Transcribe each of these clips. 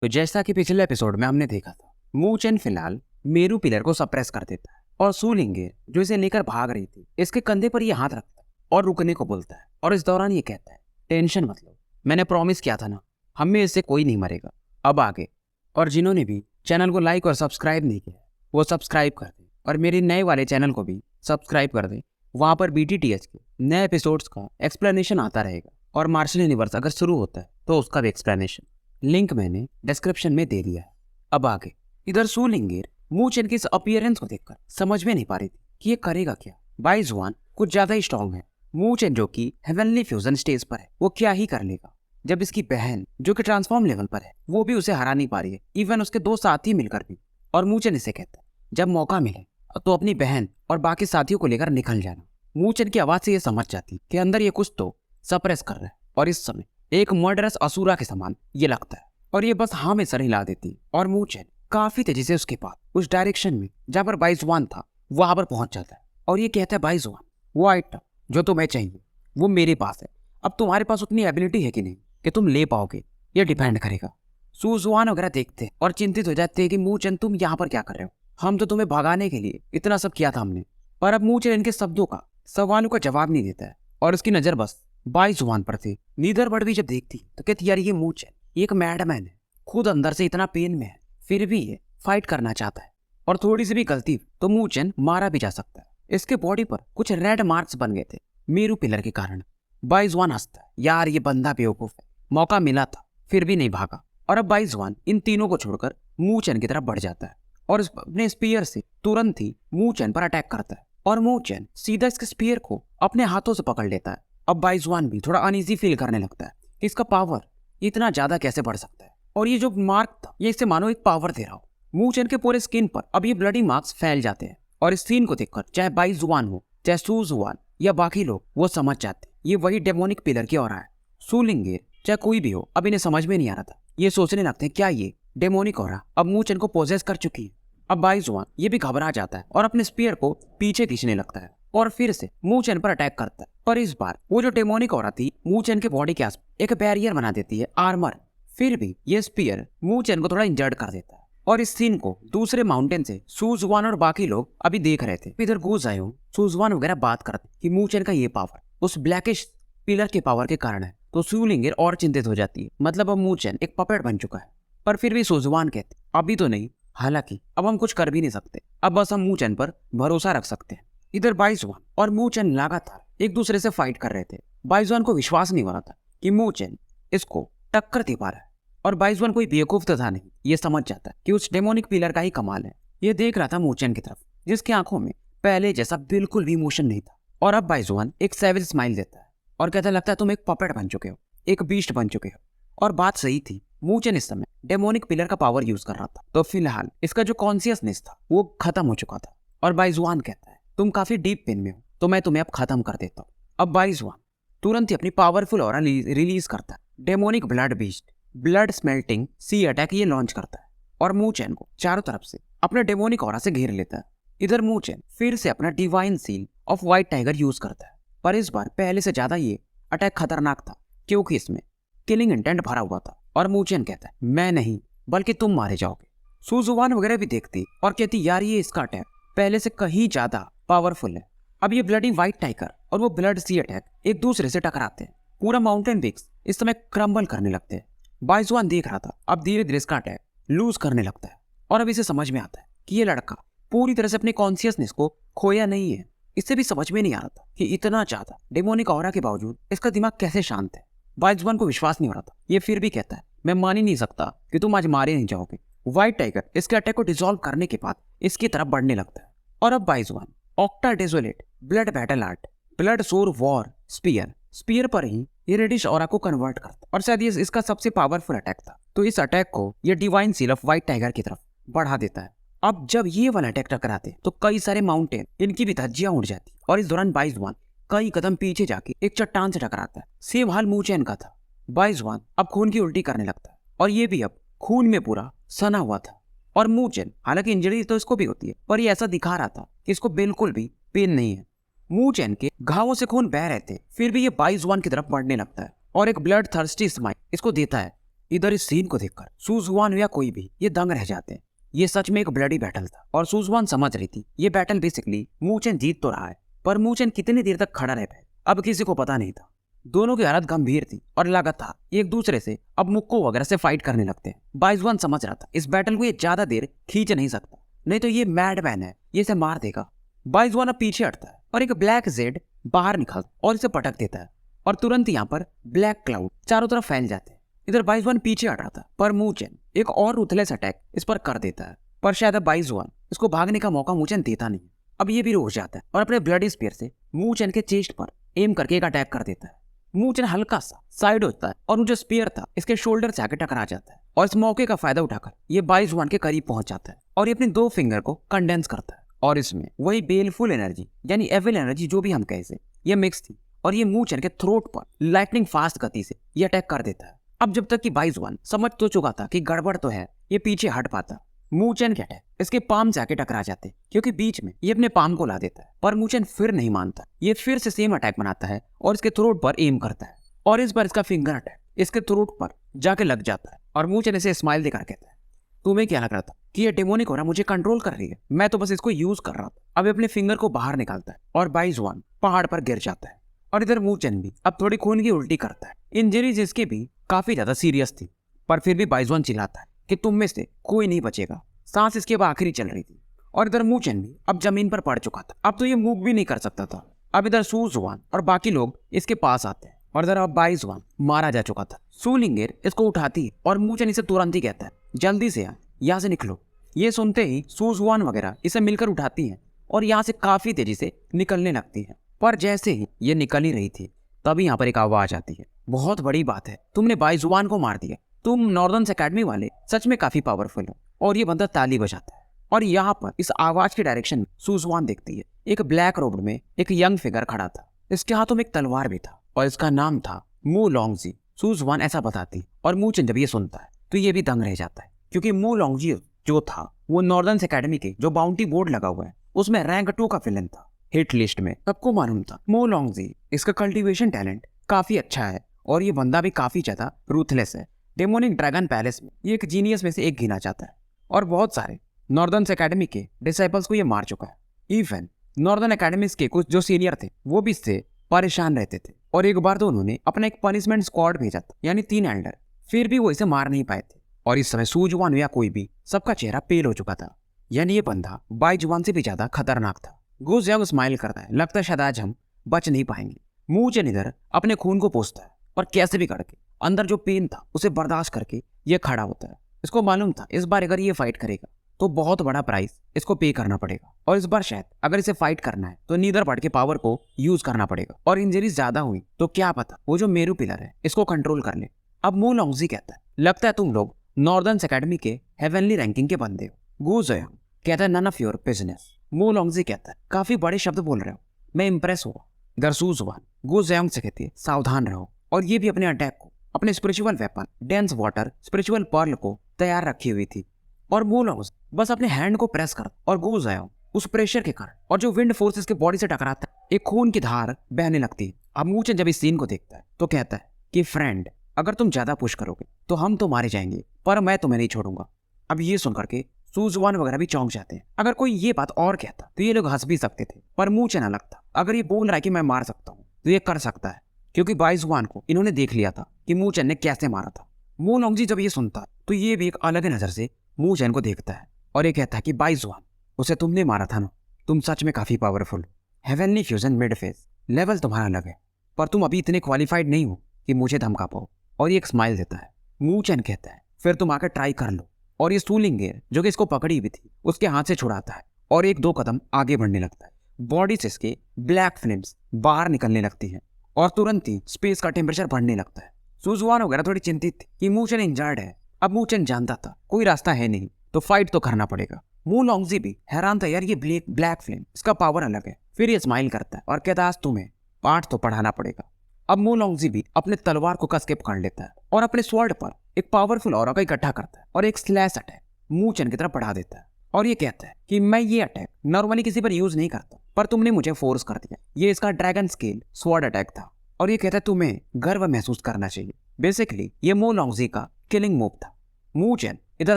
तो जैसा कि पिछले एपिसोड में हमने देखा था, मूचेन फिलहाल मेरू पिलर को सप्रेस कर देता है और सूलिंगे जो इसे लेकर भाग रही थी इसके कंधे पर ये हाथ रखता है और रुकने को बोलता है। और इस दौरान ये कहता है, टेंशन मत लो, मैंने प्रॉमिस किया था ना, हम में इससे कोई नहीं मरेगा। अब आगे। और जिन्होंने भी चैनल को लाइक और सब्सक्राइब नहीं किया वो सब्सक्राइब कर दें और मेरे नए वाले चैनल को भी सब्सक्राइब कर दें। वहाँ पर BTTH के नए एपिसोड्स का एक्सप्लेनेशन आता रहेगा और मार्शल यूनिवर्स अगर शुरू होता है तो उसका भी एक्सप्लेनेशन लिंक मैंने डिस्क्रिप्शन में दे दिया है। अब आगे। इधर सूलिंगेर मूचेन की इस अपीयरेंस को देखकर समझ में नहीं पा रही थी कि ये करेगा क्या। बाइजुआन कुछ ज्यादा ही स्ट्रांग है। मूचेन जो कि हेवनली फ्यूजन स्टेज पर है वो क्या ही कर लेगा, जब इसकी बहन जो कि ट्रांसफॉर्म लेवल पर है वो भी उसे हरा नहीं पा रही है, इवन उसके दो साथी मिलकर भी। और मूचेन इसे कहता है, जब मौका मिले तो अपनी बहन और बाकी साथियों को लेकर निकल जाना। मूचेन की आवाज से ये समझ जाती कि अंदर ये कुछ तो सप्रेस कर रहा है और इस समय एक मर्डरस असुरा के समान ये लगता है। और ये बस हाँ में सर हिला देती और मूचेन काफी तेजी से उसके पास उस डायरेक्शन में जहाँ पर बाइजुआन था वहां पर पहुंच जाता है और ये कहता है, बाइजुआन वो आइटम जो तुम्हें चाहिए वो मेरे पास है, अब तुम्हारे पास उतनी एबिलिटी है कि नहीं कि तुम ले पाओगे, ये डिपेंड करेगा। सूजुआन वगैरह देखते हैं और चिंतित हो जाते हैं कि मूचेन तुम यहाँ पर क्या कर रहे हो, हम तो तुम्हें भगाने के लिए इतना सब किया था हमने। पर अब मूचेन इनके शब्दों का सवालों का जवाब नहीं देता है और उसकी नजर बस बाइजुआन पर थी। नीदर बर्ड भी जब देखती तो कहती, यार ये मूचेन एक मैडमैन है, खुद अंदर से इतना पेन में है फिर भी ये फाइट करना चाहता है और थोड़ी सी भी गलती तो मूचेन मारा भी जा सकता है। इसके बॉडी पर कुछ रेड मार्क्स बन गए थे मेरू पिलर के कारण। बाइजुआन हंसता है, यार ये बंदा बेवकूफ है, मौका मिला था फिर भी नहीं भागा। और अब बाइजुआन इन तीनों को छोड़कर मूचेन की तरफ बढ़ जाता है और अपने स्पीयर से तुरंत ही मूचेन पर अटैक करता है और मूचेन सीधा इसके स्पीयर को अपने हाथों से पकड़ लेता है। अब बाइजुआन भी थोड़ा अनईजी फील करने लगता है कि इसका पावर इतना ज्यादा कैसे बढ़ सकता है और ये जो मार्क था ये इससे मानो एक पावर दे रहा हो। मूचेन के पूरे स्किन पर अब ये ब्लडी मार्क्स फैल जाते हैं और इस सीन को देखकर चाहे बाइजुआन हो चाहे सूजुआन या बाकी लोग वो समझ जाते हैं ये वही डेमोनिक पिलर की ओर है। सूलिंगेर चाहे कोई भी हो अब इन्हें समझ में नहीं आ रहा था, ये सोचने लगते हैं क्या ये डेमोनिक ओरा अब मूचेन को पोजेस कर चुकी है। अब बाइजुआन ये भी घबरा जाता है और अपने स्पीयर को पीछे खींचने लगता है और फिर से मूचेन पर अटैक करता है। पर इस बार वो जो डेमोनिक ओरा थी मूचेन के बॉडी के आस एक बैरियर बना देती है, आर्मर। फिर भी ये स्पीयर मूचेन को थोड़ा इंजर्ड कर देता है और इस सीन को दूसरे माउंटेन से सूजुआन और बाकी लोग अभी देख रहे थे। इधर गुजायो सूजुआन वगैरह बात करते कि मूचेन का ये पावर उस ब्लैकिश पिलर के पावर के कारण है। तो सूलिंगेर और चिंतित हो जाती है, मतलब अब मूचेन एक पपेट बन चुका है। पर फिर भी सूजुआन कहते अभी तो नहीं, हालांकि अब हम कुछ कर भी नहीं सकते, अब बस हम मूचेन पर भरोसा रख सकते हैं। इधर बाइजुआन और मूचेन लगातार एक दूसरे से फाइट कर रहे थे। बाइजुआन को विश्वास नहीं हो रहा था कि मूचेन इसको टक्कर दे पा रहा है और बाइजुआन कोई बेवकूफ तो था नहीं, ये समझ जाता है कि उस डेमोनिक पिलर का ही कमाल है। ये देख रहा था मूचेन की तरफ जिसकी आंखों में पहले जैसा बिल्कुल भी इमोशन नहीं था और अब बाइजुआन एक सैवेज स्माइल देता है और कहता, लगता है तुम एक पपेट बन चुके हो, एक बीस्ट बन चुके हो। और बात सही थी, मूचेन इस समय डेमोनिक पिलर का पावर यूज कर रहा था तो फिलहाल इसका जो कॉन्शियसनेस था वो खत्म हो चुका था। और बाइजुआन कहता है, तुम काफी डीप पेन में हो तो मैं तुम्हें अब खत्म कर देता हूँ। अब बाइजुआन तुरंत ही अपनी पावरफुल ऑरा रिलीज करता है, demonic blood beast blood smelting sea attack ये लॉन्च करता है और मूचेन को चारों तरफ से अपने डेमोनिक ऑरा से घेर लेता है। इधर मूचेन फिर से अपना divine seal of white tiger use करता है, पर इस बार पहले से ज्यादा ये अटैक खतरनाक था क्योंकि इसमें किलिंग इंटेंट भरा हुआ था। और मूचेन कहता है, मैं नहीं बल्कि तुम मारे जाओगे। सूजुआन वगैरह भी देखती और कहती, यार ये इसका अटैक पहले से कहीं ज्यादा पावरफुल है। अब ये ब्लडी व्हाइट टाइगर और वो ब्लड सी अटैक एक दूसरे से टकराते हैं, पूरा माउंटेन पिक्स इस समय क्रम्बल करने लगते हैं। बाइजुआन देख रहा था अब धीरे धीरे इसका अटैक लूज करने लगता है और अब इसे समझ में आता है कि ये लड़का पूरी तरह से अपने कॉन्शियसनेस को खोया नहीं है। इससे भी समझ में नहीं आ रहा था कि इतना ज्यादा डेमोनिक ऑरा के बावजूद इसका दिमाग कैसे शांत है। बाइजुआन को विश्वास नहीं हो रहा था, ये फिर भी कहता है, मैं मान ही नहीं सकता कि तुम आज मारे नहीं जाओगे। व्हाइट टाइगर इसके अटैक को डिसॉल्व करने के बाद इसकी तरफ बढ़ने लगता है और अब बाइजुआन octa desolate blood battle art blood sore war spear पर ही ये रेडिश ऑरा को कन्वर्ट करता और शायद ये इसका सबसे पावरफुल अटैक था। तो इस अटैक को ये divine seal of white tiger की तरफ बढ़ा देता है। अब जब ये वाला अटैक टकराते तो कई सारे माउंटेन इनकी भी धज्जियां उड़ जाती और इस दौरान बाइजुआन कई कदम पीछे जाके एक चट्टान से टकराता है। सेम हाल मूचेन का था। बाइजुआन अब खून की उल्टी करने लगता है और ये भी अब खून में पूरा सना हुआ था। और मूचेन हालांकि इंजरी तो इसको भी होती है पर ये ऐसा दिखा रहा था कि इसको बिल्कुल भी पेन नहीं है। मूचेन के घावों से खून बह रहे थे फिर भी ये बाइजुआन की तरफ बढ़ने लगता है और एक ब्लड थर्स्टी स्माइल इसको देता है इधर इस सीन को देखकर सुजुआन या कोई भी ये दंग रह जाते हैं। ये सच में एक ब्लडी बैटल था और सुजुआन समझ रही थी ये बैटल बेसिकली मूचेन जीत तो रहा है, पर मूचेन कितनी देर तक खड़ा रह पाए अब किसी को पता नहीं था। दोनों की हालत गंभीर थी और लगातार एक दूसरे से अब मुक्को वगैरह से फाइट करने लगते हैं। बाइजुआन समझ रहा था इस बैटल को ये ज्यादा देर खींच नहीं सकता, नहीं तो ये मैडमैन है, ये इसे मार देगा। बाइजुआन अब पीछे हटता है और एक ब्लैक जेड बाहर निकल और इसे पटक देता है और तुरंत यहाँ पर ब्लैक क्लाउड चारों तरफ फैल जाते हैं। इधर बाइजुआन पीछे हट रहा था पर मूचेन एक और रूथलेस अटैक इस पर कर देता है, पर शायद अब बाइजुआन इसको भागने का मौका मूचेन देता नहीं। अब ये भी रुक जाता है और अपने ब्लडी स्पीयर से मूचेन के चेस्ट पर एम करके एक अटैक कर देता है। मूचेन हल्का सा साइड होता है और जो स्पीयर था इसके शोल्डर से आके टकरा जाता है और इस मौके का फायदा उठाकर ये बाइजुआन के करीब पहुंच जाता है और ये अपनी 2 फिंगर को कंडेंस करता है और इसमें वही बेलफुल एनर्जी यानी एविल एनर्जी जो भी हम कहे से ये मिक्स थी और ये मूचेन के थ्रोट पर लाइटनिंग फास्ट गति से ये अटैक कर देता है। अब जब तक कि बाइजुआन समझ तो चुका था कि गड़बड़ तो है, ये पीछे हट पाता। मूचेन के अटैक इसके पाम से आके टकरा जाते क्योंकि बीच में ये अपने पाम को ला देता है, पर मूचेन फिर नहीं मानता। ये फिर से सेम अटैक बनाता है और इसके थ्रोट पर एम करता है और इस बार इसका फिंगर अटैक इसके थ्रोट पर जाके लग जाता है और मूचेन इसे स्माइल देकर कहता है, तुम्हें क्या लग रहा था कि ये डेमोनिक औरा मुझे कंट्रोल कर रही है? मैं तो बस इसको यूज कर रहा था। अब अपने फिंगर को बाहर निकालता है और बाइजुआन पहाड़ पर गिर जाता है और इधर मूचेन भी अब थोड़ी खून की उल्टी करता है। इंजरीज इसकी भी काफी ज्यादा सीरियस थी, पर फिर भी बाइजुआन चिल्लाता है कि तुम में से कोई नहीं बचेगा। सांस इसके अब आखिरी चल रही थी और इधर मूचेन भी अब जमीन पर पड़ चुका था, अब तो ये मूव भी नहीं कर सकता था। अब इधर सुजुआन और बाकी लोग इसके पास आते हैं और इधर अब बाइजुआन मारा जा चुका था। सूलिंगर इसको उठाती है और मूचेन इसे तुरंत ही कहता है, जल्दी से यहाँ से निकलो। ये सुनते ही सुजुआन वगैरह इसे मिलकर उठाती हैं और यहाँ से काफी तेजी से निकलने लगती है। पर जैसे ही ये निकल ही रही थी तभी यहाँ पर एक आवाज आती है, बहुत बड़ी बात है, तुमने बाइजुआन को मार दिया। तुम नॉर्दर्न एकेडमी वाले सच में काफी पावरफुल हो। और ये बंदा ताली बजाता है और यहाँ पर इस आवाज के डायरेक्शन में सुजुआन देखती है एक ब्लैक रोब में एक यंग फिगर खड़ा था। इसके हाथों में एक तलवार भी था और इसका नाम था मू लोंगजी। सुजुआन ऐसा बताती और मूचेन जब ये सुनता है तो ये भी दंग रह जाता है, क्योंकि मू लोंगजी जो था वो नॉर्दर्न एकेडमी के जो बाउंटी बोर्ड लगा हुआ है उसमें रैंक 2 का विलन था, हिट लिस्ट में सबको मालूम था। मू लोंगजी इसका कल्टीवेशन टैलेंट काफी अच्छा है और ये बंदा भी काफी ज्यादा रूथलेस है। डेमोनिक ड्रैगन पैलेस में ये एक जीनियस में से एक गिना जाता है और बहुत सारे नॉर्दर्न एकेडमी के डिसाइपल्स को ये मार चुका है। इवन नॉर्दर्न एकेडमीज के कुछ जो सीनियर थे वो भी इससे परेशान रहते थे और एक बार तो उन्होंने अपना एक पनिशमेंट स्क्वाड भेजा था, यानी 3 एल्डर, फिर भी वो इसे मार नहीं पाए थे। और इस समय सुजुआन या कोई भी सबका चेहरा पेल हो चुका था, यानी ये बंदा बाइजुआन से भी ज्यादा खतरनाक था। गुजयांग स्माइल करता है, लगता है शायद आज हम बच नहीं पाएंगे। मूचेन इधर अपने खून को पोंछता है और कैसे भी करके अंदर जो पेन था उसे बर्दाश्त करके ये खड़ा होता है। इसको मालूम था इस बार अगर ये फाइट करेगा तो बहुत बड़ा प्राइस इसको पे करना पड़ेगा और इस बार शायद अगर इसे फाइट करना है तो नीदर पार्ट के पावर को यूज करना पड़ेगा और इंजरीज ज्यादा हुई तो क्या पता वो जो मेरू पिलर है इसको कंट्रोल कर ले। अब मू लोंगजी कहता है, लगता है तुम लोग नॉर्दर्न एकेडमी के हेवनली रैंकिंग के बंदे हो। गू जयांग कहता है, नन ऑफ योर बिजनेस। मू लोंगजी कहता है, काफी बड़े शब्द बोल रहे हो, मैं इंप्रेस हुआ। इधर सुजुआन गू जयांग से कहती है, सावधान रहो। और ये भी अपने अटैक को अपने spiritual weapon dense water spiritual pearl को तैयार रखी हुई थी और मू लोंगजी बस अपने हैंड को प्रेस कर और गू जयांग उस प्रेशर के कारण और जो विंड फोर्स इसके बॉडी से टकराता है एक खून की धार बहने लगती है। अब मूचेन जब इस सीन को देखता है तो कहता है कि फ्रेंड, अगर तुम ज्यादा पुश करोगे तो हम तो मारे जाएंगे, पर मैं तुम्हें नहीं छोड़ूंगा। अब ये सुनकर के सुजुआन वगैरह भी चौंक जाते हैं। अगर कोई ये बात और कहता तो ये लोग हंस भी सकते थे, पर मूचेन अलग था। अगर ये बोल रहा है कि मैं मार सकता हूँ तो ये कर सकता है, क्योंकि बाइजुआन को इन्होंने देख लिया था कि मूचेन ने कैसे मारा था। मू लोंगजी जब ये सुनता है तो ये भी एक अलग नजर से मूचेन को देखता है और ये कहता है कि बाइजुआन, उसे तुमने मारा था ना, तुम सच में काफी powerful. Heavenly fusion mid phase level तुम्हारा अलग है, पर तुम अभी इतने क्वालिफाइड नहीं हो कि मुझे धमका पाओ। और ये एक स्माइल देता है। मूचेन कहता है, फिर तुम आकर ट्राई कर लो। और ये सूलिंगर जो कि इसको पकड़ी हुई थी उसके हाथ से छुड़ाता है और 1-2 कदम आगे बढ़ने लगता है। बॉडी से इसके ब्लैक फ्लेम्स बाहर निकलने लगती हैं और तुरंत ही स्पेस का टेम्परेचर बढ़ने लगता है। सुजुआन वगैरह थोड़ी चिंतित थी कि मूचेन इंजर्ड है। अब मूचेन जानता था कोई रास्ता है नहीं, तो फाइट तो करना पड़ेगा। मू लोंगजी भी हैरान था, यार ये ब्लैक फ्लेम इसका पावर अलग है। फिर ये स्माइल करता है और कहता है, आज तुम्हें पाठ तो पढ़ाना पड़ेगा। अब मू लोंगजी भी अपने तलवार को कस के पकड़ लेता है और अपने स्वॉर्ड पर एक पावरफुल ऑरा का इकट्ठा करता है और एक स्लैश अटैक मूचेन की तरफ बढ़ा देता है और ये कहता है कि मैं ये अटैक नॉर्मली किसी पर यूज नहीं करता, पर तुमने मुझे फोर्स कर दिया। ये इसका ड्रैगन स्केल स्वॉर्ड अटैक था और ये कहता है तुम्हें गर्व महसूस करना चाहिए। बेसिकली ये मू लोंगजी का किलिंग मूव था। मू चेन इधर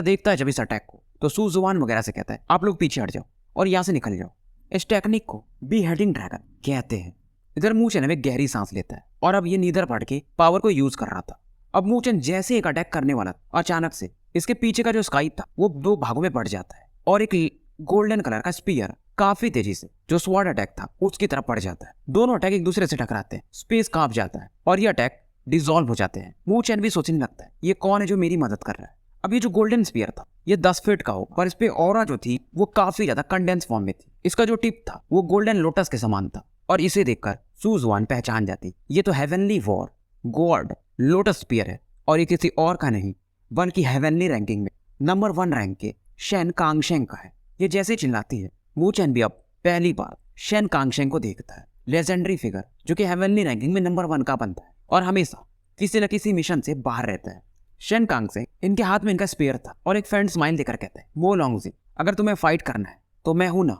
देखता है जब इस अटैक को, तो सू जुआन वगैरह से कहता है आप लोग पीछे हट जाओ और यहाँ से निकल जाओ। इस टेक्निक को बी हेडिंग ड्रैगन कहते हैं। इधर मू चेन में गहरी सांस लेता है और अब ये नीदर पढ़ के पावर को यूज कर रहा था। अब मू चेन जैसे एक अटैक करने वाला था, अचानक से इसके पीछे का जो स्काई था वो 2 भागों में बढ़ जाता है और एक गोल्डन कलर का स्पीयर काफी तेजी से जो स्वॉर्ड अटैक था उसकी तरफ पड़ जाता है। दोनों अटैक एक दूसरे से टकराते हैं, स्पेस कांप जाता है और ये अटैक डिसॉल्व हो जाते हैं। मू चेन भी सोचने लगता है ये कौन है जो मेरी मदद कर रहा है। अब ये जो गोल्डन स्पीयर था ये 10 फीट का हो, पर इस पे ऑरा जो थी वो काफी ज्यादा कंडेंस फॉर्म में थी। इसका जो टिप था वो गोल्डन लोटस के समान था और इसे देखकर सू जुआन पहचान जाती ये तो heavenly war god lotus spear है और ये किसी और का नहीं बल्कि हेवनली रैंकिंग में नंबर 1 रैंक के शेन कांगशेंग का है। ये जैसे चिल्लाती है मू चेन भी अब पहली बार शेन कांगशेंग को देखता है, लेजेंडरी फिगर जो कि हेवनली रैंकिंग में नंबर 1 का बनता है और हमेशा किसी न किसी मिशन से बाहर रहता है। शेन कांगशेंग इनके हाथ में इनका स्पेयर था और एक फ्रेंड स्माइल देकर कहते हैं मो लॉन्गजी अगर तुम्हें फाइट करना है तो मैं हूं ना,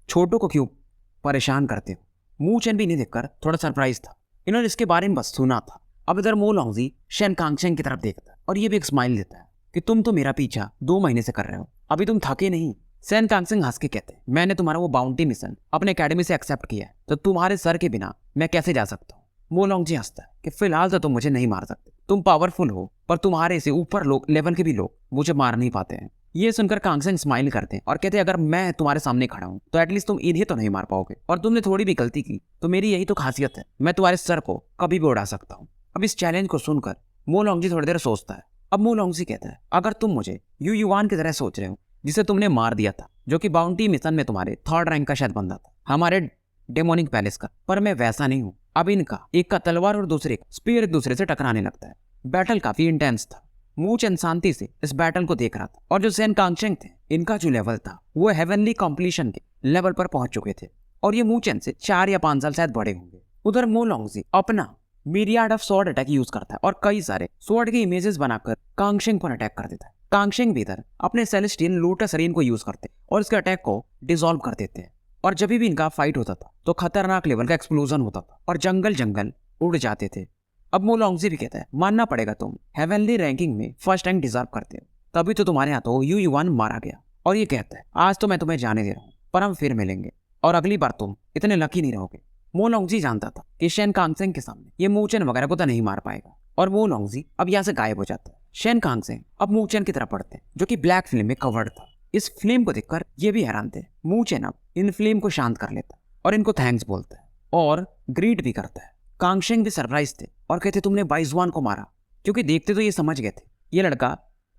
छोटों को क्यों परेशान करते हो। मू चेन भी इन्हें देखकर थोड़ा सरप्राइज था, इन्होंने इसके बारे में बस सुना था। अब इधर मो लॉन्गजी शेन कांगशेंग की तरफ देखता है और ये भी एक स्माइल देता है कि तुम तो मेरा पीछा 2 महीने से कर रहे हो, अभी तुम थके नहीं। शेन कांगशेंग हंस के कहते हैं मैंने तुम्हारा वो बाउंटी मिशन अपने एकेडमी से एक्सेप्ट किया है तो तुम्हारे सर के बिना मैं कैसे जा सकता हूँ। मो लॉन्गजी हंसता है कि फिलहाल तो तुम मुझे नहीं मार सकते, तुम पावरफुल हो पर तुम्हारे से ऊपर लेवल के भी लोग मुझे मार नहीं पाते हैं। ये सुनकर कांगशेंग स्माइल करते हैं और कहते हैं अगर मैं तुम्हारे सामने खड़ा हूं तो एटलीस्ट तुम इन्हें तो नहीं मार पाओगे और तुमने थोड़ी भी गलती की तो मेरी यही तो खासियत है, मैं तुम्हारे सर को कभी भी उड़ा सकता हूँ। अब इस चैलेंज को सुनकर मो लॉन्गजी थोड़ी देर सोचता है। अब मो लॉन्गजी कहता है अगर तुम मुझे यू युआन की तरह सोच रहे हो जिसे तुमने मार दिया था, जो कि बाउंटी मिशन में तुम्हारे 3rd रैंक का शायद बंदा था हमारे डेमोनिक पैलेस का, पर मैं वैसा नहीं हूँ। अब इनका एक का तलवार और दूसरे का स्पीयर एक दूसरे से टकराने लगता है। बैटल काफी इंटेंस था। मू चेन शांति से इस बैटल को देख रहा था और जो शेन कांगशेंग थे इनका जो लेवल था वो हेवनली कॉम्प्लीशन के लेवल पर पहुंच चुके थे और ये मू चेन से 4 या 5 साल शायद बड़े होंगे। उधर मो लॉन्गजी अपना मिरियाड ऑफ स्वॉर्ड अटैक यूज करता है और कई सारे स्वॉर्ड के इमेजेस बनाकर कांगशेंग पर अटैक कर देता है। कांगशेंग भी इधर अपने सेलेस्टियल लोटस रेन को यूज करते और इसके अटैक को डिसॉल्व कर देते हैं और जब भी इनका फाइट होता था तो खतरनाक लेवल का एक्सप्लोजन होता था और जंगल उड़ जाते थे। अब मो लॉन्गजी भी कहता है मानना पड़ेगा तुम हेवनली रैंकिंग में 1st रैंक डिजर्व करते हो, तभी तो तुम्हारे हाथों यू युआन मारा गया। और ये कहता है आज तो मैं तुम्हें जाने दे रहा हूँ पर हम फिर मिलेंगे और अगली बार तुम इतने लकी नहीं रहोगे। मो लॉन्गजी जानता था कि शेन कांगशेंग के सामने ये मू चेन वगैरह को तो नहीं मार पाएगा और मो लॉन्गजी अब यहाँ से गायब हो जाता है। शेन कांगशेंग अब मू चेन की तरफ बढ़ते हैं जो कि ब्लैक फ्लेम में कवर्ड था। इस फ्लेम को देखकर ये भी हैरान थे। मू चेन अब इन फ्लेम को शांत कर लेता और इनको थैंक्स बोलता है और ग्रीट भी करता है। कांगशेंग भी सरप्राइज थे और कहते तुमने बाइजुआन को मारा, क्योंकि देखते तो ये समझ गए थे ये लड़का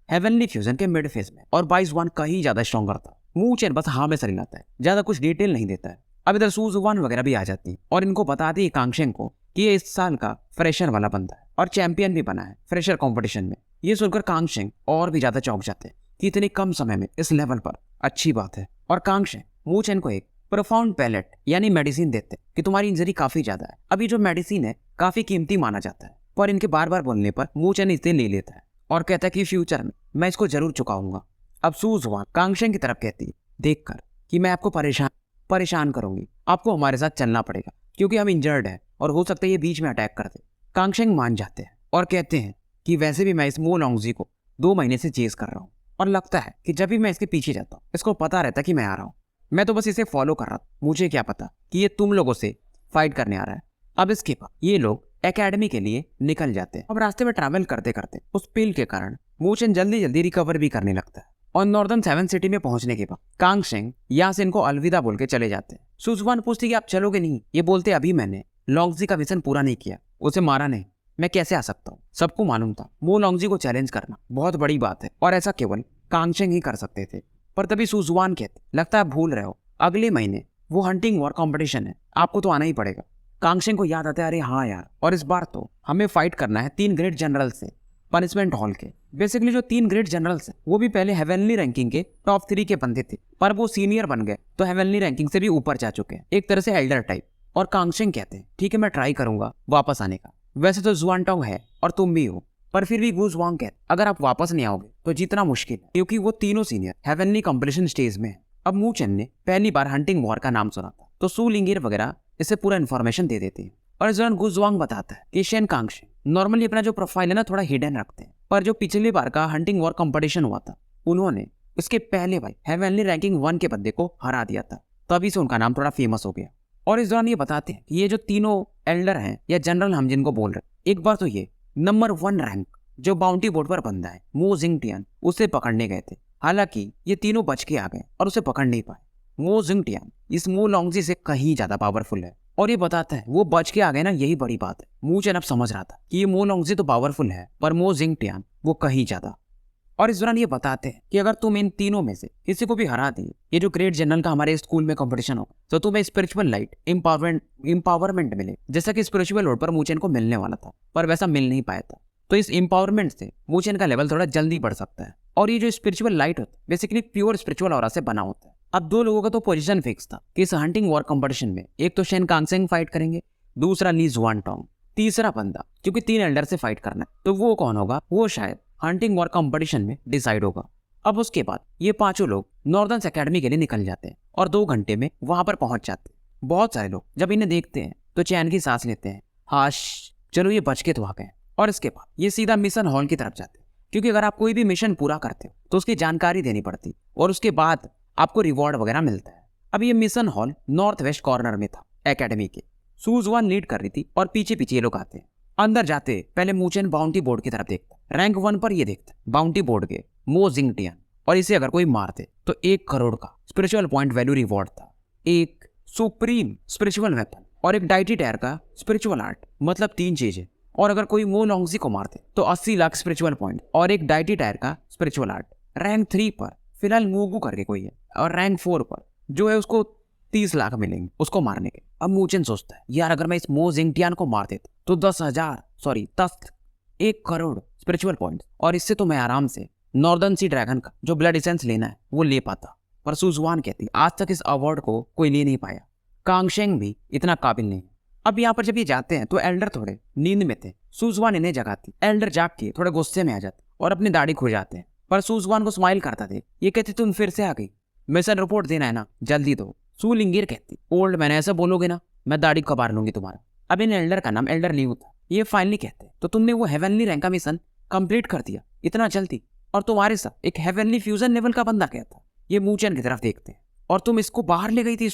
हेवनली फ्यूजन के मिड फेज में और बाइजुआन कहीं ज्यादा स्ट्रॉन्गर था। मू चेन बस हाँ में सर हिलाता है, ज्यादा कुछ डिटेल नहीं देता है। अब इधर सू जुआन वगैरह भी आ जाती है और इनको बताती है कांगशेंग को कि ये इस साल का फ्रेशर वाला बंदा है और चैंपियन भी बना है फ्रेशर कॉम्पिटिशन में। ये सुनकर कांगशेंग और भी ज्यादा चौंक जाते हैं कि इतने कम समय में इस लेवल पर अच्छी बात है और कांगशेंग मू चेन को एक प्रोफाउंड पैलेट यानी मेडिसिन देते हैं कि तुम्हारी इंजरी काफी ज्यादा है। अभी जो मेडिसिन है काफी कीमती माना जाता है, पर इनके बार बार बोलने पर मू चेन इसे ले लेता है और कहता है कि फ्यूचर में मैं इसको जरूर चुकाऊंगा। अब सू जुआन कांगशेंग की तरफ कहती है देखकर कि मैं आपको परेशान करूंगी, आपको हमारे साथ चलना पड़ेगा क्योंकि हम इंजर्ड है और हो सकता है ये बीच में अटैक कर दे। कांगशेंग मान जाते हैं और कहते हैं कि वैसे भी मैं इस मो लॉन्गजी को 2 महीने से चेज कर रहा हूँ और लगता है कि जब भी मैं इसके पीछे जाता हूँ इसको पता रहता कि मैं आ रहा हूँ, मैं तो बस इसे फॉलो कर रहा था, मुझे क्या पता कि ये तुम लोगों से फाइट करने आ रहा है। अब इसके बाद ये लोग एकेडमी के लिए निकल जाते हैं। अब रास्ते में ट्रैवल करते करते उस पिल के कारण मू चेन जल्दी रिकवर भी करने लगता है और नॉर्दर्न 7 सिटी में पहुंचने के बाद कांगशेंग यहाँ से इनको अलविदा बोल के चले जाते हैं। सू जुआन पूछती कि आप चलोगे नहीं, ये बोलते अभी मैंने लॉन्गजी का मिशन पूरा नहीं किया, उसे मारा नहीं, मैं कैसे आ सकता हूँ। सबको मालूम था मो लॉन्गजी को चैलेंज करना बहुत बड़ी बात है और ऐसा केवल कांगशेंग ही कर सकते थे। पर तभी सू जुआन कहते लगता है भूल रहे हो, अगले महीने वो हंटिंग वॉर कॉम्पिटिशन है, आपको तो आना ही पड़ेगा। कांगशेंग को याद आता है अरे हाँ यार, और इस बार तो हमें फाइट करना है 3 ग्रेट जनरल से पनिशमेंट हॉल के। बेसिकली जो 3 ग्रेट जनरल्स हैं वो भी पहले हेवनली रैंकिंग के टॉप 3 के बंदे थे, पर वो सीनियर बन गए तो हेवनली रैंकिंग से भी ऊपर जा चुके हैं, एक तरह से एल्डर टाइप। और कांगशेंग कहते हैं ठीक है मैं ट्राई करूंगा वापस आने का, वैसे तो जुआनटोंग है और तुम भी हो, पर फिर भी गू जुआंग कहते अगर आप वापस नहीं आओगे तो जीतना मुश्किल है, क्योंकि वो तीनों सीनियर हेवनली कॉम्पिटिशन स्टेज में है। अब मू चेन ने पहली बार हंटिंग वॉर का नाम सुना था तो सू लिंगिर वगैरह इसे पूरा इन्फॉर्मेशन दे देते हैं और इस दौरान गू जुआंग बताता है कि शेन कांगशेंग नॉर्मली अपना जो प्रोफाइल है ना थोड़ा हिडन रखते हैं, पर जो पिछली बार का हंटिंग वॉर कंपटीशन हुआ था उन्होंने इसके पहले भाई हेवनली रैंकिंग 1 के बंदे को हरा दिया था, तभी से उनका नाम थोड़ा फेमस हो गया। और इस दौरान ये बताते हैं कि ये जो तीनों एल्डर हैं या जनरल हम जिनको बोल रहे हैं, एक बार तो ये नंबर 1 रैंक जो बाउंटी बोर्ड पर बंदा है मो जिंगटियान उसे पकड़ने गए थे। हालांकि ये तीनों बच के आ गए और उसे पकड़ नहीं पाए। मो जिंगटियान इस मो लॉन्गजी से कहीं ज्यादा पावरफुल है और ये बताता है वो बच के आ गए ना, यही बड़ी बात है। मू चैन अब समझ रहा था कि ये मो लॉन्गजी तो पावरफुल है पर मो जिंगटियान वो कहीं ज्यादा। और इस दौरान ये बताते हैं कि अगर तुम इन तीनों में से किसी को भी हरा दिए, ये जो ग्रेट जनरल का हमारे स्कूल में कंपटीशन हो, तो तुम्हें स्पिरिचुअल लाइट इंपावरमेंट मिले, जैसा कि स्पिरिचुअल रोड पर मूचेन को मिलने वाला था पर वैसा मिल नहीं पाया था। तो इस इंपावरमेंट से मूचेन का लेवल थोड़ा जल्दी बढ़ सकता है। और ये जो स्पिरिचुअल लाइट होता है बेसिकली प्योर स्पिरिचुअल ऑरा से बना होता है। अब दो लोगों का तो पोजीशन फिक्स था कि इस हंटिंग वॉर कंपटीशन में एक तो शेन कांगसेंग फाइट करेंगे, दूसरा ली जुआनटोंग, तीसरा बंदा क्योंकि 3 एल्डर से फाइट करना है तो वो कौन होगा, वो शायद हंटिंग वॉर कंपटीशन में डिसाइड होगा। अब उसके बाद ये पांचों लोग नॉर्दर्न एकेडमी के लिए निकल जाते हैं और 2 घंटे में वहां पर पहुंच जाते हैं। बहुत सारे लोग जब इन्हें देखते हैं तो चैन की सांस लेते हैं, हाश चलो ये बच के तो आ गए। और इसके बाद ये सीधा मिशन हॉल की तरफ जाते हैं, क्योंकि अगर आप कोई भी मिशन पूरा करते हो तो उसकी जानकारी देनी पड़ती और उसके बाद आपको रिवॉर्ड वगैरह मिलता है। अब ये mission hall north west corner में था एकेडमी के। सूजवान लीड कर रही थी और पीछे पीछे ये लोग आते हैं। अंदर जाते पहले मूचेन बाउंटी बोर्ड की तरफ देखता, रैंक 1 पर ये देखता बाउंटी बोर्ड के मो जिंगटियान, और इसे अगर कोई मारते तो 1 करोड़ का स्पिरिचुअल पॉइंट वैल्यू रिवॉर्ड था, एक सुप्रीम स्पिरिचुअल वेपन और एक डाइटी टायर का स्पिरिचुअल आर्ट, मतलब 3 चीजें। और अगर कोई मो लॉन्गजी को मारते तो 80 लाख स्पिरिचुअल पॉइंट और एक डाइटी टायर का स्पिरिचुअल आर्ट। रैंक 3 पर फिलहाल मूगू करके कोई है और रैंक 4 पर जो है उसको 30 लाख मिलेंगे उसको मारने के। अब मूचेन सोचता है यार अगर मैं इस मो जिंगटियान को मार देता तो 1 करोड़ स्पिरिचुअल पॉइंट, और इससे तो मैं आराम से नॉर्दर्न सी ड्रैगन का जो ब्लड एसेंस लेना है वो ले पाता। पर सुजुआन कहती आज तक इस अवार्ड को कोई ले नहीं पाया, कांगशेंग भी इतना काबिल नहीं है। अब यहाँ पर जब ये जाते हैं तो एल्डर थोड़े नींद में थे, सुजुआन इन्हें जगाती। एल्डर जाग के थोड़े गुस्से में आ जाते और अपनी दाढ़ी खो जाते हैं, पर सुजुआन को स्माइल करता थे। ये कहती तुम फिर से आ गई, मिशन रिपोर्ट देना है ना, जल्दी दो। सू लिंगिर कहती ओल्ड मैन ऐसा बोलोगे ना मैं दाढ़ी कबार लूंगी तुम्हारा। अब इन एल्डर का नाम एल्डर लियू था। ये फाइनली कहते तो तुमने वो हेवनली रैंक का मिशन कंप्लीट कर दिया इतना जल्दी, और तुम्हारे साथ एक हेवनली फ्यूजन लेवल का बंदा क्या था। ये मूचेन की तरफ देखते हैं और तुम इसको बाहर ले गई थी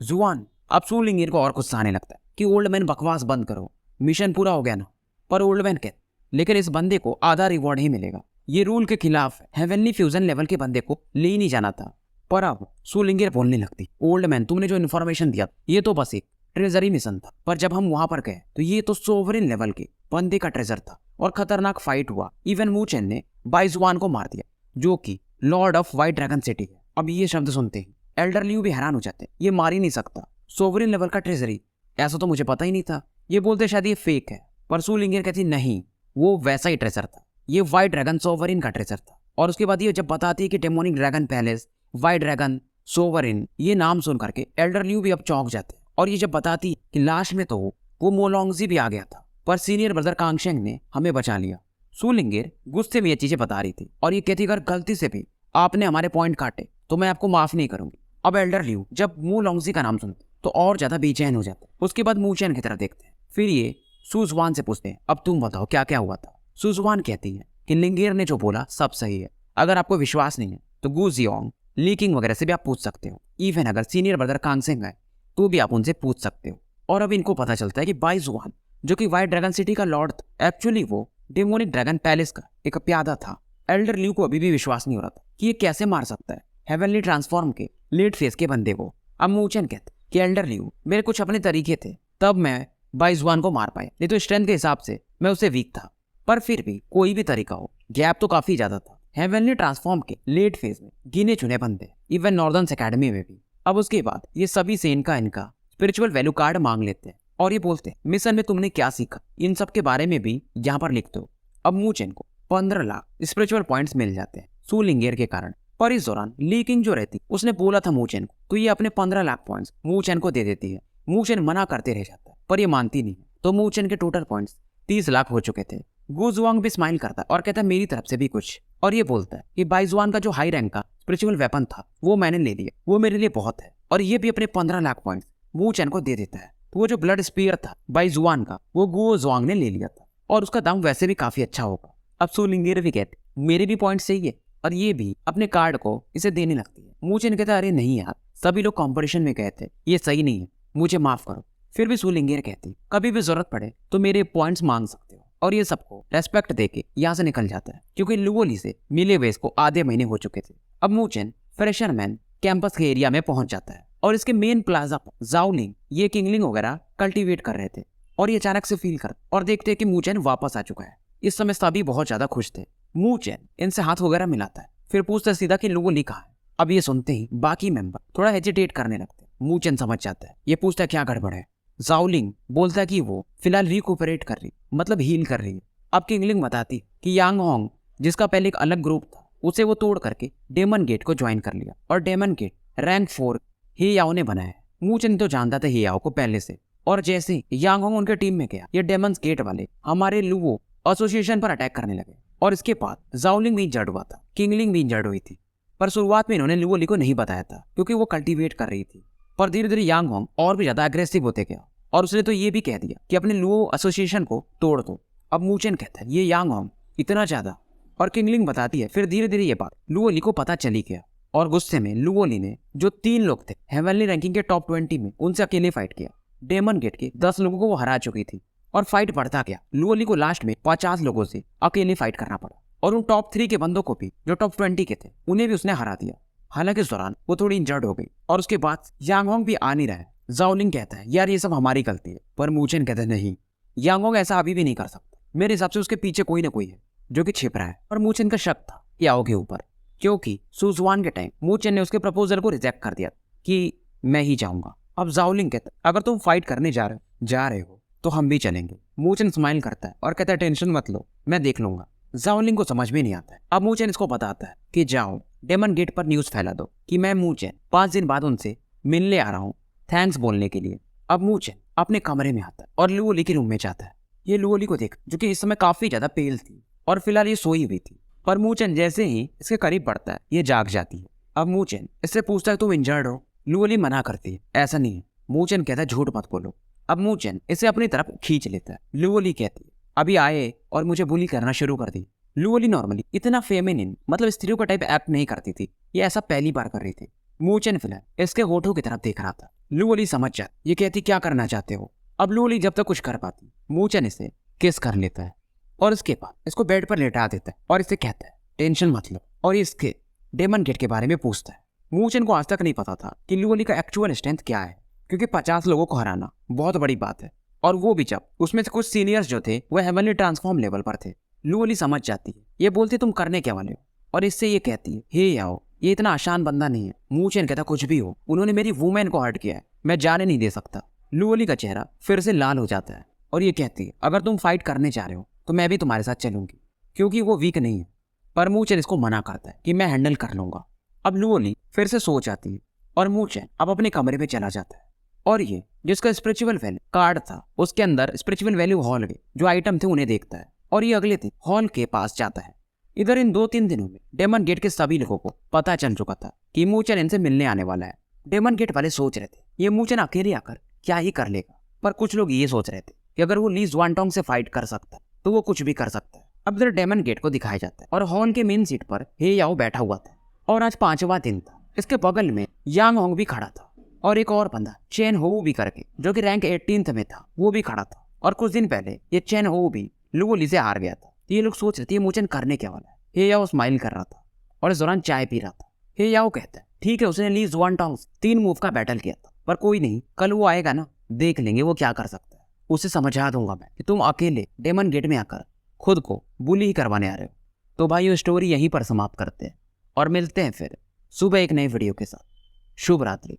जुआन। अब सू लिंगिर को और गुस्सा आने लगता है कि ओल्ड मैन बकवास बंद करो, मिशन पूरा हो गया ना। पर ओल्ड मैन कहते लेकिन इस बंदे को आधा रिवॉर्ड ही मिलेगा, ये रूल के खिलाफ है, हेवनली फ्यूजन लेवल के बंदे को ले ही नहीं जाना था। पर अब सू लिंगिर बोलने लगती ओल्ड मैन तुमने जो इन्फॉर्मेशन दिया ये तो बस एक ट्रेजरी मिशन था, पर जब हम वहां पर गए तो ये तो सोवरेन लेवल के बंदे का ट्रेजर था और खतरनाक फाइट हुआ। इवन मूचेन ने बाइजुआन को मार दिया जो कि Lord of white dragon city है। अब ये शब्द सुनते ही एल्डर लियू भी हैरान हो जाते, ये मार ही नहीं सकता, सोवरेन लेवल का ट्रेजरी, ऐसा तो मुझे पता ही नहीं था। ये बोलते शायद ये फेक है, पर सू लिंगिर कहती नहीं वो वैसा ही ट्रेजर था, ये व्हाइट ड्रैगन सोवरेन का ट्रेजर था। और उसके बाद ये जब बताती है कि demonic dragon palace, white dragon, sovereign, ये नाम सुन करके एल्डर लियू भी अब चौंक जाते। और ये जब बताती कि लास्ट में तो वो मोलोंगजी भी आ गया था, पर सीनियर ब्रदर कांगशेंग ने हमें बचा लिया। सू लिंगिर गुस्से में ये चीजें बता रही थी और ये कहती अगर गलती से भी आपने हमारे पॉइंट काटे तो मैं आपको माफ नहीं करूंगी। अब एल्डर लियू जब मोलोंगजी का नाम सुनते तो और ज्यादा बेचैन हो जाते। उसके बाद मूचेन की तरफ देखते हैं, फिर ये सुजुआन से पूछते हैं अब तुम बताओ क्या क्या हुआ था। सुजुआन कहती है कि लिंगिर ने जो बोला सब सही है, अगर आपको विश्वास नहीं है तो गू जियोंग, ली किंग वगैरह से भी आप पूछ सकते हो, इवन अगर सीनियर ब्रदर कांगशेंग है तो भी आप उनसे पूछ सकते हो। और अब इनको पता चलता है कि बाइजुआन जो कि व्हाइट ड्रैगन सिटी का लॉर्ड था एक्चुअली वो डेमोनिक ड्रैगन पैलेस का एक प्यादा था। एल्डर लियू को अभी भी विश्वास नहीं हो रहा था कि ये कैसे मार सकता है हेवनली ट्रांसफॉर्म के लेट फेज के बंदे को। अब मूचेन कहते कि एल्डर लियू मेरे कुछ अपने तरीके थे तब मैं बाइजुआन को मार पाया, नहीं तो स्ट्रेंथ के हिसाब से मैं उससे वीक था, पर फिर भी कोई भी तरीका हो गैप तो काफी ज्यादा था। हेवनली ट्रांसफॉर्म के लेट फेज में गिने चुने बंदे, इवन नॉर्दर्न एकेडमी में भी। अब उसके बाद ये सभी से इनका स्पिरिचुअल वैल्यू कार्ड मांग लेते हैं और ये बोलते हैं मिशन में तुमने क्या सीखा इन सब के बारे में भी यहाँ पर लिख दो। अब मूचेन को 15 लाख स्पिरिचुअल पॉइंट्स मिल जाते हैं सू लिंगिर के कारण। पर इस दौरान ली किंग जो रहती उसने बोला था मूचेन को, तो ये अपने 15 लाख पॉइंट्स मूचेन को दे देती है। मूचेन मना करते रह जाता है पर ये मानती नहीं है, तो मूचेन के टोटल पॉइंट्स 30 लाख हो चुके थे। गुजुआंग भी स्माइल करता है और कहता है मेरी तरफ से भी कुछ, और ये बोलता है कि बाइजुआन का जो हाई रैंक का स्पिरिचुअल वेपन था वो मैंने ले लिया, वो मेरे लिए बहुत है, और ये भी अपने 15 लाख पॉइंट्स मूचेन को दे देता है। तो वो जो ब्लड स्पीयर था बाइजुआन का वो गुओजुआंग ने ले लिया था। और उसका दाम वैसे भी काफी अच्छा होगा। अब सूलिंगर भी कहते मेरे भी पॉइंट सही है, और ये भी अपने कार्ड को इसे देने लगती है। मूचेन कहता अरे नहीं यार, सभी लोग कंपटीशन में गए थे, ये सही नहीं है, मुझे माफ करो। फिर भी सूलिंगर कहती कभी भी जरूरत पड़े तो मेरे पॉइंट्स मांग सकते हो, और ये सबको रेस्पेक्ट देके यहाँ से निकल जाता है, क्योंकि लुओली से मिले हुए इसको आधे महीने हो चुके थे। अब मूचेन फ्रेशरमैन कैंपस के एरिया में पहुंच जाता है, और इसके मेन प्लाजा पर जाओलिंग ये किंगलिंग वगैरह कल्टीवेट कर रहे थे, और ये अचानक से फील कर और देखते हैं कि मूचेन वापस आ चुका है। इस समय सभी बहुत ज्यादा खुश थे। मूचेन इनसे हाथ वगैरह मिलाता है, फिर पूछता है सीधा कि लुओली कहाँ है। अब ये सुनते ही बाकी मेंबर थोड़ा हेजिटेट करने लगते हैं। मूचेन समझ जाता है, ये पूछता है क्या गड़बड़ है। जाओलिंग बोलता है कि वो फिलहाल रिकूपरेट कर रही, मतलब हील कर रही है। अब किंगलिंग बताती कि यांग होंग जिसका पहले एक अलग ग्रुप था, उसे वो तोड़ करके डेमन गेट को ज्वाइन कर लिया, और डेमन गेट रैंक 4 ही याओ ने बनाया है। मूचेन तो जानता था ही याओ को पहले से, और जैसे ही यांग होंग उनके टीम में गया, ये डेमन्स गेट वाले हमारे लुवो एसोसिएशन पर अटैक करने लगे। और इसके बाद जाओलिंग भी इंजर्ड हुआ था, किंगलिंग भी इंजर्ड हुई थी, पर शुरुआत में इन्होंने लुओली को नहीं बताया था क्योंकि वो कल्टीवेट कर रही थी। पर धीरे धीरे यांग होंग और भी ज्यादा अग्रेसिव होते गया, और उसने तो ये भी कह दिया कि अपने लुओ एसोसिएशन को तोड़ दो। अब मूचेन कहता है ये यांग होंग इतना ज्यादा, और किंगलिंग बताती है फिर धीरे धीरे ये बात लुओली को पता चली गया, और गुस्से में लुओली ने जो 3 लोग थे हेवनली रैंकिंग के टॉप 20 में, उनसे अकेले फाइट किया। डेमन गेट के 10 लोगों को वो हरा चुकी थी, और फाइट बढ़ता गया। लुओली को लास्ट में 50 लोगों से अकेले फाइट करना पड़ा, और उन टॉप 3 के बंदों को भी जो टॉप 20 के थे उन्हें भी उसने हरा दिया। हालांकि इस दौरान वो थोड़ी इंजर्ड हो गई, और उसके बाद यांगहोंग भी आ नहीं रहा है। जाओलिंग कहता है यार ये सब हमारी गलती है, पर मूचेन कहता है नहीं, यांगहोंग ऐसा अभी भी नहीं कर सकता, मेरे हिसाब से उसके पीछे कोई ना कोई है जो कि छिप रहा है। और मूचेन का शक था याओ के ऊपर, क्योंकि सुजुआन के टाइम मूचेन ने उसके प्रपोजल को रिजेक्ट कर दिया कि मैं ही जाऊंगा। अब जाओलिंग कहता है अगर तुम फाइट करने जा रहे हो तो हम भी चलेंगे। मूचेन स्माइल करता है और कहता है टेंशन मत लो, मैं देख लूंगा। जाओलिंग को समझ में नहीं आता है। अब मूचेन इसको बताता है कि जाओ डेमन गेट पर न्यूज फैला दो कि मैं मूचेन 5 दिन बाद उनसे मिलने आ रहा हूँ, थैंक्स बोलने के लिए। अब मूचेन अपने कमरे में आता है और लुओली के रूम में जाता है। ये लुओली को देख जो कि इस समय काफी ज्यादा पेल थी, और फिलहाल ये सोई हुई थी, पर मूचेन जैसे ही इसके करीब बढ़ता है ये जाग जाती है। अब मूचेन इससे पूछता है तुम इंजर्ड हो। लुओली मना करती है ऐसा नहीं है। मूचेन कहता है झूठ मत बोलो। अब मूचेन इसे अपनी तरफ खींच लेता है। लुओली कहती है अभी आए और मुझे बुली करना शुरू कर दी। लुओली नॉर्मली इतना फेमिनिन मतलब स्त्रियों का टाइप एक्ट नहीं करती थी, ये ऐसा पहली बार कर रही थी। मूचेन फिलहाल इसके होठों की तरफ देख रहा था। लुओली समझ जाती, ये कहती क्या करना चाहते हो। अब लुओली जब तक कुछ कर पाती, मूचेन इसे किस कर लेता है, और इसके बाद इसको बेड पर लेटा देता है, और इसे कहता है टेंशन मत लो, और इसके डेमन गेट के बारे में पूछता है। मूचेन को आज तक नहीं पता था कि लुओली का एक्चुअल स्ट्रेंथ क्या है, क्योंकि 50 लोगों को हराना बहुत बड़ी बात है, और वो भी जब उसमें से कुछ सीनियर्स जो थे वो हेवनली ट्रांसफॉर्म लेवल पर थे। लुओली समझ जाती है, ये बोलती तुम करने क्या वाले हो, और इससे ये कहती है हे याओ ये इतना आसान बंदा नहीं है। मूचेन कहता कुछ भी हो, उन्होंने मेरी वुमेन को हर्ट किया है, मैं जाने नहीं दे सकता। लुओली का चेहरा फिर से लाल हो जाता है, और ये कहती है अगर तुम फाइट करने जा रहे हो तो मैं भी तुम्हारे साथ चलूंगी, क्योंकि वो वीक नहीं है। पर मूचेन इसको मना करता है कि मैं हैंडल कर लूंगा। अब लुओली फिर से सो जाती है, और मूचेन अब अपने कमरे में चला जाता है, और ये जिसका स्पिरिचुअल वैल्यू कार्ड था उसके अंदर स्पिरिचुअल वैल्यू हॉल के जो आइटम थे उन्हें देखता है, और ये अगले दिन हॉल के पास जाता है। इधर इन 2-3 दिनों में डेमन गेट के सभी लोगों को पता चल चुका था कि मूचेन इनसे मिलने आने वाला है। डेमन गेट वाले सोच रहे थे ये मूचेन अकेले आकर क्या ही कर लेगा, पर कुछ लोग ये सोच रहे थे कि अगर वो ली ज़ुआनटोंग से फाइट कर सकता है तो वो कुछ भी कर सकता है। अब इधर डेमन गेट को दिखाया जाता है, और हॉल के मेन सीट पर हे याओ बैठा हुआ था, और आज 5वां दिन था। इसके बगल में यांग होंग भी खड़ा था, और एक और बंदा चेन हो भी करके जो कि रैंक 18th में था वो भी खड़ा था। और कुछ दिन पहले ये चेन हो भी लुओली से हार गया था। ये लोग सोच रहे थे ये मूचेन करने क्या वाला है। हे याओ स्माइल कर रहा था, और इस दौरान चाय पी रहा था। हे याओ कहता है ठीक है उसने ली ज़ुआनटोंग 3 मूव का बैटल किया था, पर कोई नहीं, कल वो आएगा ना, देख लेंगे वो क्या कर सकता है। उसे समझा दूंगा मैं कि तुम अकेले डेमन गेट में आकर खुद को बुली ही करवाने आ रहे हो। तो भाई वो स्टोरी यहीं पर समाप्त करते हैं, और मिलते हैं फिर सुबह एक नई वीडियो के साथ। शुभ रात्रि।